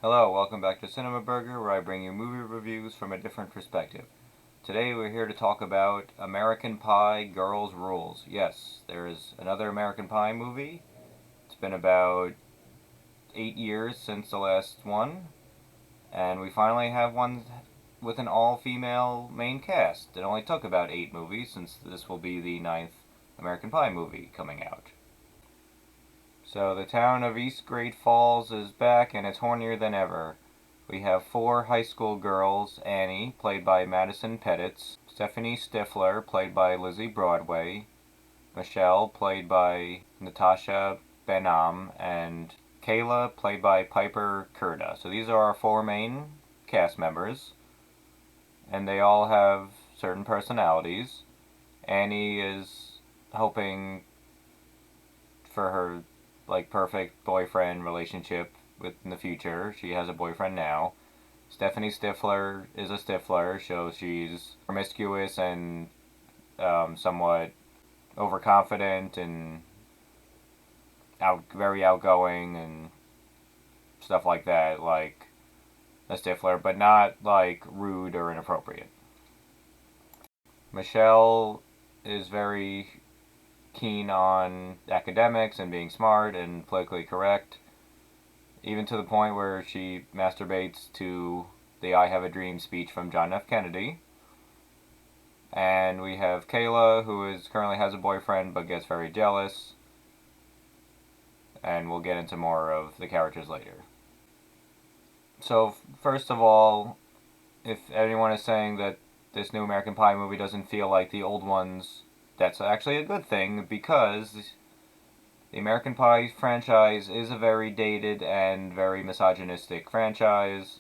Hello, welcome back to CinemaBurger, where I bring you movie reviews from a different perspective. Today we're here to talk about American Pie Girls Rules. Yes, there is another American Pie movie. It's been about 8 years since the last one, and we finally have one with an all-female main cast. It only took about 8 movies, since this will be the 9th American Pie movie coming out. So the town of East Great Falls is back and it's hornier than ever. We have 4 high school girls: Annie, played by Madison Pettitz; Stephanie Stifler, played by Lizzie Broadway; Michelle, played by Natasha Benham; and Kayla, played by Piper Curda. So these are our 4 main cast members, and they all have certain personalities. Annie is hoping for her perfect boyfriend relationship in the future. She has a boyfriend now. Stephanie Stifler is a Stifler, so she's promiscuous and somewhat overconfident and very outgoing and stuff like that, like a Stifler, but not like rude or inappropriate. Michelle is very keen on academics and being smart and politically correct, even to the point where she masturbates to the I Have a Dream speech from John F. Kennedy. And we have Kayla, who currently has a boyfriend but gets very jealous, and we'll get into more of the characters later. So first of all, if anyone is saying that this new American Pie movie doesn't feel like the old ones, that's actually a good thing, because the American Pie franchise is a very dated and very misogynistic franchise.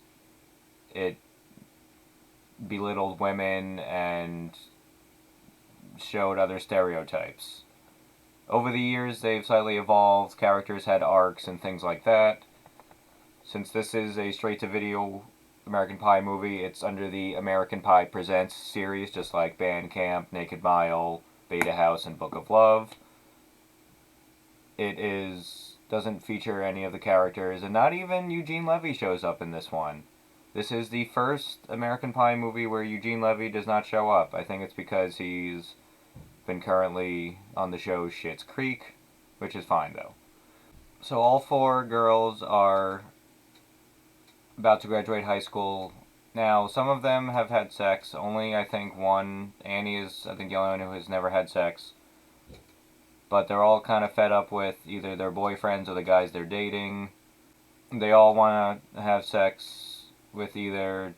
It belittled women and showed other stereotypes. Over the years, they've slightly evolved. Characters had arcs and things like that. Since this is a straight-to-video American Pie movie, it's under the American Pie Presents series, just like Band Camp, Naked Mile, Beta House, and Book of Love. It doesn't feature any of the characters, and not even Eugene Levy shows up in this one. This is the first American Pie movie where Eugene Levy does not show up. I think it's because he's been currently on the show Schitt's Creek, which is fine though. So all 4 girls are about to graduate high school. Now, some of them have had sex. Only, I think, one. Annie is, I think, the only one who has never had sex. But they're all kind of fed up with either their boyfriends or the guys they're dating. They all want to have sex with either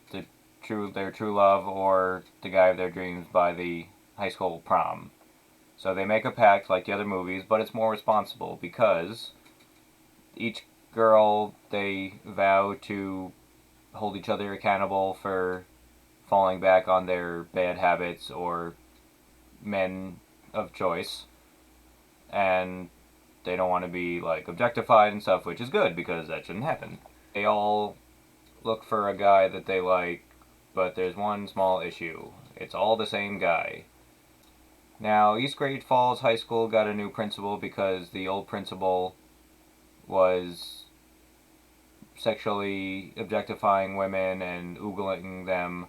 their true love or the guy of their dreams by the high school prom. So they make a pact like the other movies, but it's more responsible, because each girl, they vow to hold each other accountable for falling back on their bad habits or men of choice, and they don't want to be objectified and stuff, which is good because that shouldn't happen. They all look for a guy that they like, but there's one small issue: it's all the same guy. Now, East Great Falls High School got a new principal because the old principal was sexually objectifying women and oogling them,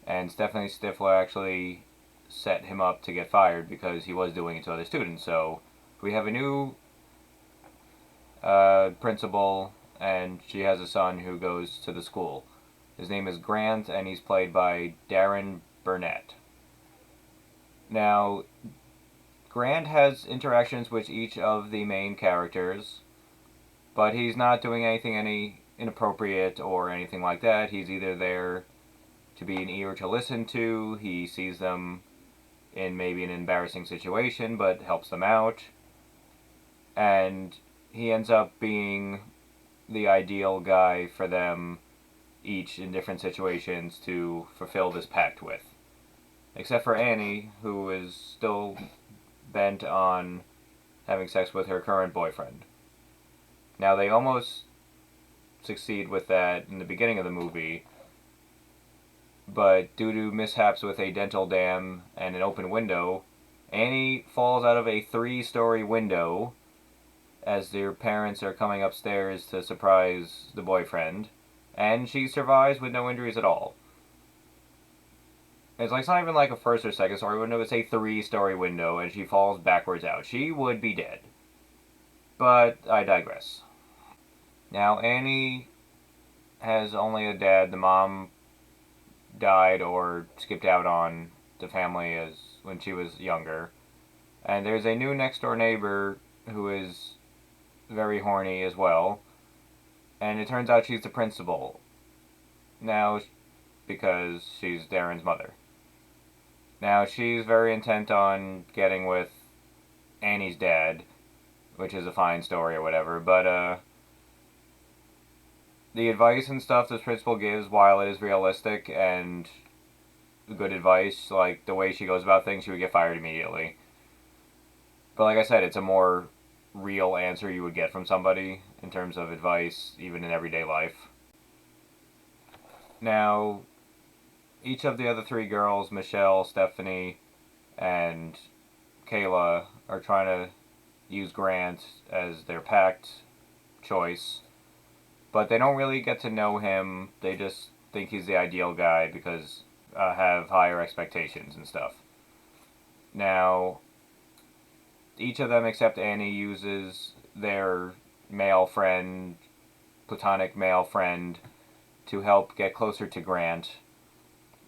and Stephanie Stifler actually set him up to get fired because he was doing it to other students. So we have a new principal, and she has a son who goes to the school. His name is Grant, and he's played by Darren Burnett. Now, Grant has interactions with each of the main characters, but he's not doing any inappropriate or anything like that. He's either there to be an ear to listen to, he sees them in maybe an embarrassing situation but helps them out, and he ends up being the ideal guy for them each in different situations to fulfill this pact with. Except for Annie, who is still bent on having sex with her current boyfriend. Now, they almost succeed with that in the beginning of the movie, but due to mishaps with a dental dam and an open window, Annie falls out of a 3-story window as their parents are coming upstairs to surprise the boyfriend, And she survives with no injuries at all. It's not even like a first or second story window, it's a 3-story window, and she falls backwards out. She would be dead. But I digress. Now, Annie has only a dad. The mom died or skipped out on the family as when she was younger. And there's a new next door neighbor who is very horny as well. And it turns out she's the principal. Now, because she's Darren's mother. Now, she's very intent on getting with Annie's dad, which is a fine story or whatever, but, the advice and stuff this principal gives, while it is realistic and good advice, like, the way she goes about things, she would get fired immediately. But like I said, it's a more real answer you would get from somebody in terms of advice, even in everyday life. Now, each of the other 3 girls, Michelle, Stephanie, and Kayla, are trying to use Grant as their pact choice. But they don't really get to know him. They just think he's the ideal guy because have higher expectations and stuff. Now, each of them except Annie uses their male friend, platonic male friend, to help get closer to Grant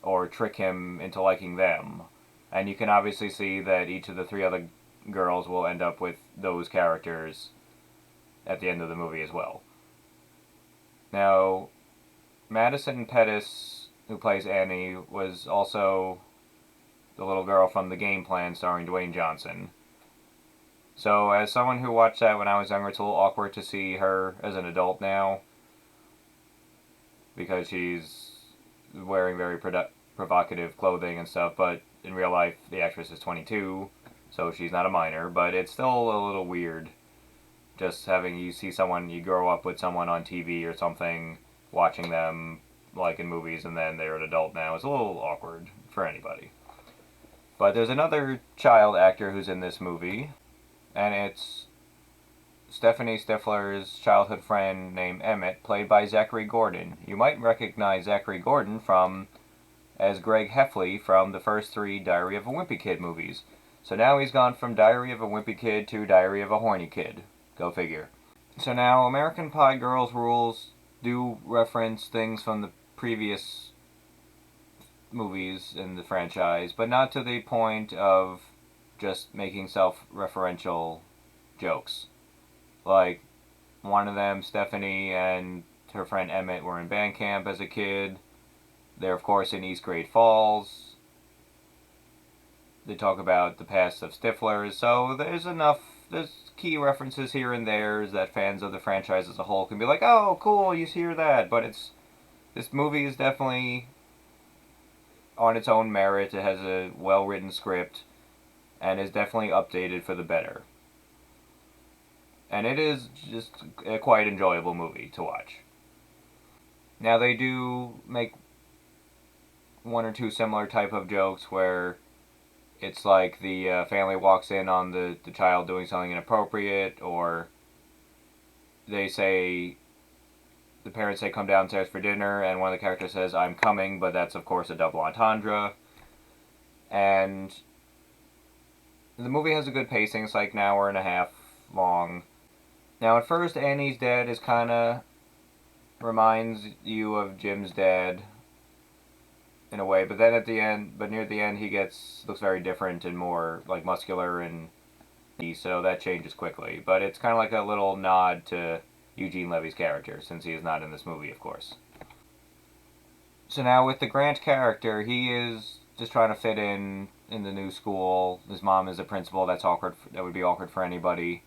or trick him into liking them. And you can obviously see that each of the 3 other girls will end up with those characters at the end of the movie as well. Now, Madison Pettis, who plays Annie, was also the little girl from The Game Plan starring Dwayne Johnson. So, as someone who watched that when I was younger, it's a little awkward to see her as an adult now, because she's wearing very provocative clothing and stuff, but in real life, the actress is 22, so she's not a minor, but it's still a little weird just having you grow up with someone on TV or something, watching them like in movies, and then they're an adult now. It's a little awkward for anybody. But there's another child actor who's in this movie, and it's Stephanie Stifler's childhood friend named Emmett, played by Zachary Gordon. You might recognize Zachary Gordon as Greg Heffley from the first 3 Diary of a Wimpy Kid movies. So now he's gone from Diary of a Wimpy Kid to Diary of a Horny Kid. Go figure. So now, American Pie Girls Rules do reference things from the previous movies in the franchise, but not to the point of just making self-referential jokes. Like, one of them, Stephanie, and her friend Emmett were in band camp as a kid. They're, of course, in East Great Falls. They talk about the past of Stiflers, so there's key references here and there that fans of the franchise as a whole can be like, oh, cool, you hear that. But this movie is definitely on its own merit. It has a well-written script and is definitely updated for the better. And it is just a quite enjoyable movie to watch. Now, they do make 1 or 2 similar type of jokes where it's like the family walks in on the child doing something inappropriate, or the parents say, come downstairs for dinner, and one of the characters says, I'm coming, but that's, of course, a double entendre. And the movie has a good pacing. It's like an hour and a half long. Now, at first, Annie's dad is kind of reminds you of Jim's dad in a way, but then near the end, he looks very different and more like muscular, and so that changes quickly. But it's kind of like a little nod to Eugene Levy's character, since he is not in this movie, of course. So now with the Grant character, he is just trying to fit in the new school. His mom is a principal. That's awkward. That would be awkward for anybody.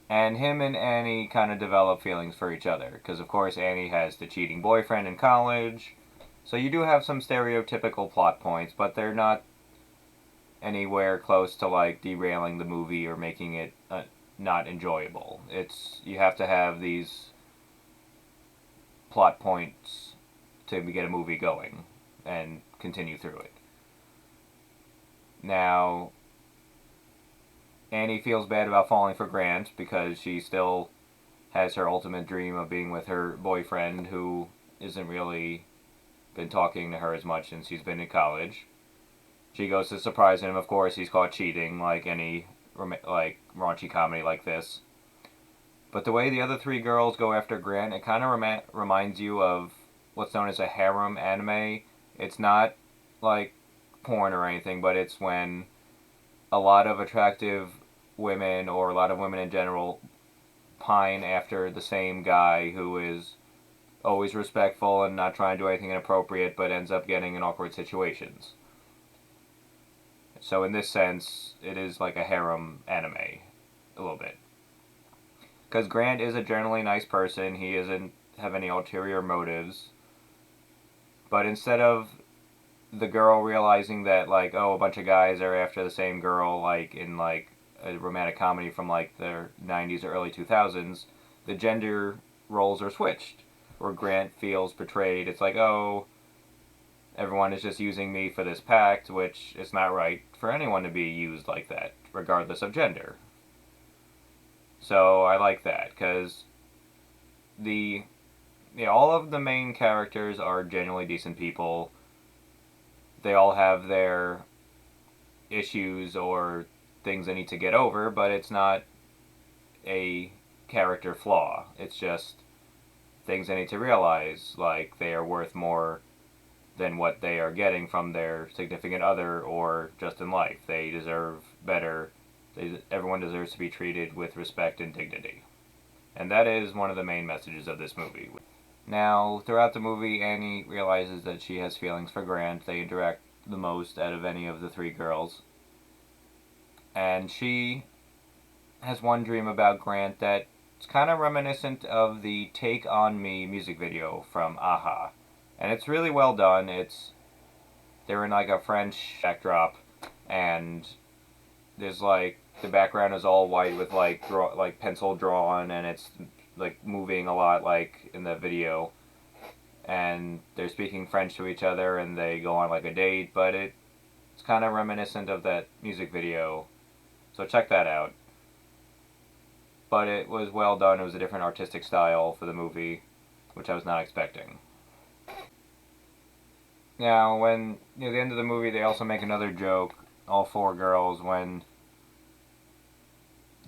And him and Annie kind of develop feelings for each other, because of course Annie has the cheating boyfriend in college. So you do have some stereotypical plot points, but they're not anywhere close to like derailing the movie or making it not enjoyable. You have to have these plot points to get a movie going and continue through it. Now, Annie feels bad about falling for Grant because she still has her ultimate dream of being with her boyfriend, who isn't really been talking to her as much since he's been in college. She goes to surprise him. Of course, he's caught cheating, like any like raunchy comedy like this. But the way the other three girls go after Grant, it kind of reminds you of what's known as a harem anime. It's not like porn or anything, but it's when a lot of attractive women, or a lot of women in general, pine after the same guy who is always respectful and not trying to do anything inappropriate, but ends up getting in awkward situations. So in this sense, it is like a harem anime, a little bit. Because Grant is a generally nice person, he doesn't have any ulterior motives. But instead of the girl realizing that, like, oh, a bunch of guys are after the same girl, like in like a romantic comedy from like the 90s or early 2000s, the gender roles are switched. Where Grant feels betrayed. It's like, oh, everyone is just using me for this pact, which is not right for anyone to be used like that, regardless of gender. So I like that, because all of the main characters are genuinely decent people. They all have their issues or things they need to get over, but it's not a character flaw. It's just things they need to realize, like they are worth more than what they are getting from their significant other or just in life. They deserve better. Everyone deserves to be treated with respect and dignity. And that is one of the main messages of this movie. Now, throughout the movie, Annie realizes that she has feelings for Grant. They interact the most out of any of the three girls. And she has one dream about Grant that's kind of reminiscent of the Take On Me music video from Aha. And it's really well done. They're in like a French backdrop, and there's like the background is all white with like pencil drawn, and it's like moving a lot like in the video. And they're speaking French to each other, and they go on like a date, but it's kind of reminiscent of that music video. So check that out. But it was well done. It was a different artistic style for the movie, which I was not expecting. Now, when near the end of the movie, they also make another joke, all four girls, when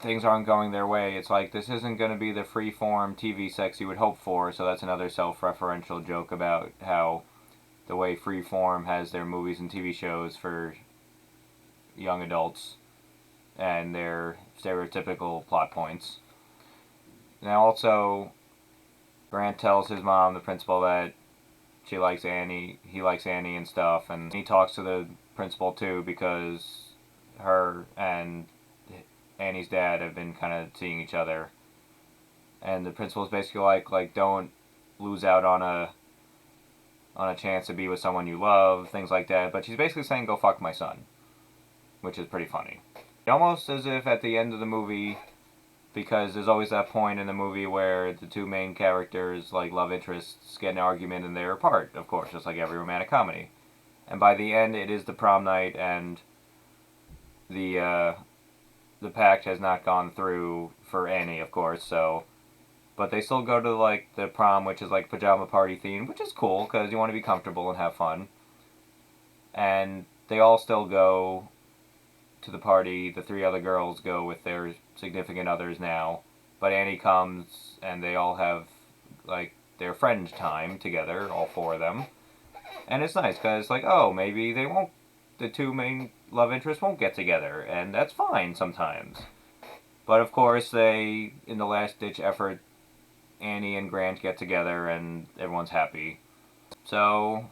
things aren't going their way. It's like, this isn't going to be the free-form TV sex you would hope for, so that's another self-referential joke about how the way Freeform has their movies and TV shows for young adults and their stereotypical plot points. Now, also, Grant tells his mom, the principal, that she likes Annie, he likes Annie and stuff, and he talks to the principal too, because her and Annie's dad have been kind of seeing each other, and the principal's basically like don't lose out on a chance to be with someone you love, things like that. But she's basically saying, go fuck my son, which is pretty funny. Almost as if at the end of the movie, because there's always that point in the movie where the two main characters, like love interests, get in an argument and they're apart, of course, just like every romantic comedy. And by the end, it is the prom night, and the pact has not gone through for Annie, of course, so... But they still go to, like, the prom, which is, like, pajama party themed, which is cool, because you want to be comfortable and have fun. And they all still go to the party. The three other girls go with their significant others now. But Annie comes, and they all have, like, their friend time together, all four of them. And it's nice, because, like, oh, maybe they won't... The two main love interests won't get together, and that's fine sometimes. But, of course, they, in the last-ditch effort, Annie and Grant get together, and everyone's happy. So,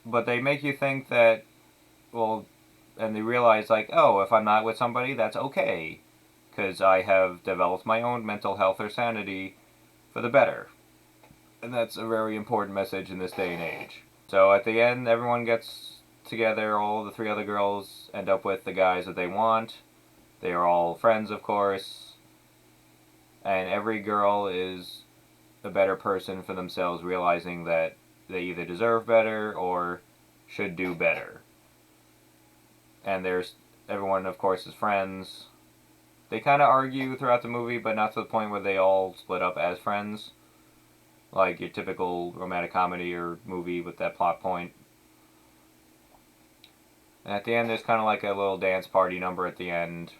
but they make you think that, well, and they realize, like, oh, if I'm not with somebody, that's okay, because I have developed my own mental health or sanity for the better. And that's a very important message in this day and age. So at the end, everyone gets together, all the three other girls end up with the guys that they want. They are all friends, of course. And every girl is a better person for themselves, realizing that they either deserve better or should do better. And there's everyone, of course, is friends. They kind of argue throughout the movie, but not to the point where they all split up as friends. like your typical romantic comedy or movie with that plot point. And at the end, there's kind of like a little dance party number at the end.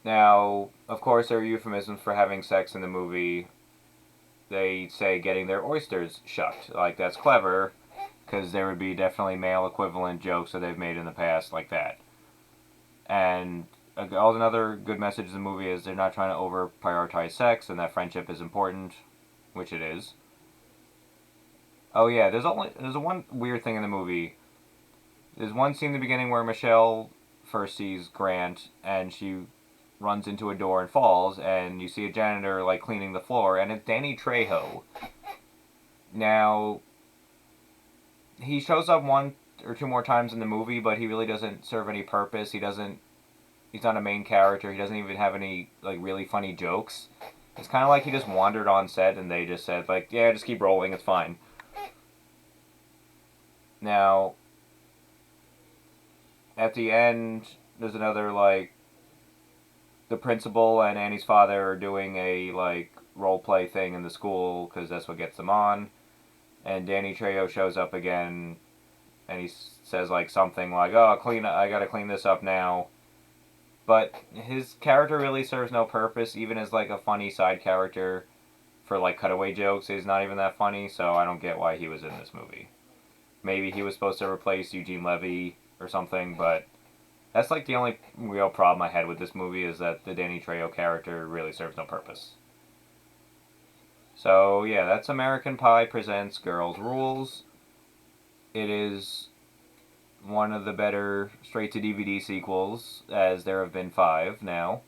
Now, of course, there are euphemisms for having sex in the movie. They say getting their oysters shucked. Like, that's clever, because there would be definitely male equivalent jokes that they've made in the past like that. And another good message of the movie is they're not trying to over prioritize sex and that friendship is important, which it is. Oh yeah, there's a one weird thing in the movie. There's one scene in the beginning where Michelle first sees Grant and she runs into a door and falls, and you see a janitor like cleaning the floor, and it's Danny Trejo. Now, he shows up one or two more times in the movie, but he really doesn't serve any purpose. He's not a main character. He doesn't even have any like really funny jokes. It's kind of like he just wandered on set and they just said like, yeah, just keep rolling, it's fine. Now, at the end, there's another like the principal and Annie's father are doing a like role play thing in the school because that's what gets them on. And Danny Trejo shows up again, and he says like something like, "Oh, I gotta clean this up now." But his character really serves no purpose, even as like a funny side character for like cutaway jokes. He's not even that funny, so I don't get why he was in this movie. Maybe he was supposed to replace Eugene Levy or something, but that's like the only real problem I had with this movie is that the Danny Trejo character really serves no purpose. So yeah, that's American Pie presents Girls Rules. It is one of the better straight to DVD sequels, as there have been 5 now.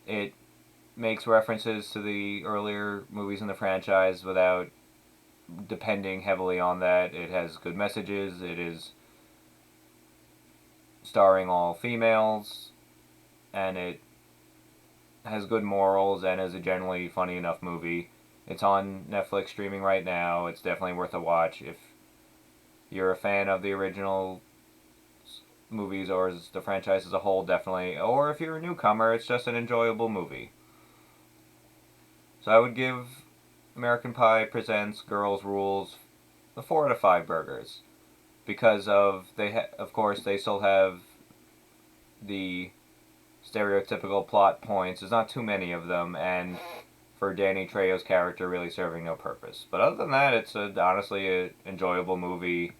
It makes references to the earlier movies in the franchise without depending heavily on that. It has good messages. It is starring all females, and it has good morals and is a generally funny enough movie. It's on Netflix streaming right now. It's definitely worth a watch if you're a fan of the original movies or the franchise as a whole, definitely. Or if you're a newcomer, it's just an enjoyable movie. So I would give American Pie Presents Girls Rules a 4 out of 5 burgers. Because of course, they still have the stereotypical plot points. There's not too many of them, and for Danny Trejo's character really serving no purpose. But other than that, it's honestly an enjoyable movie,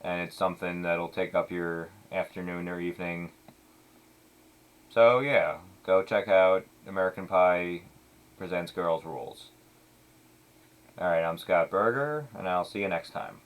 and it's something that'll take up your afternoon or evening. So yeah, go check out American Pie Presents Girls Rules. Alright, I'm Scott Berger, and I'll see you next time.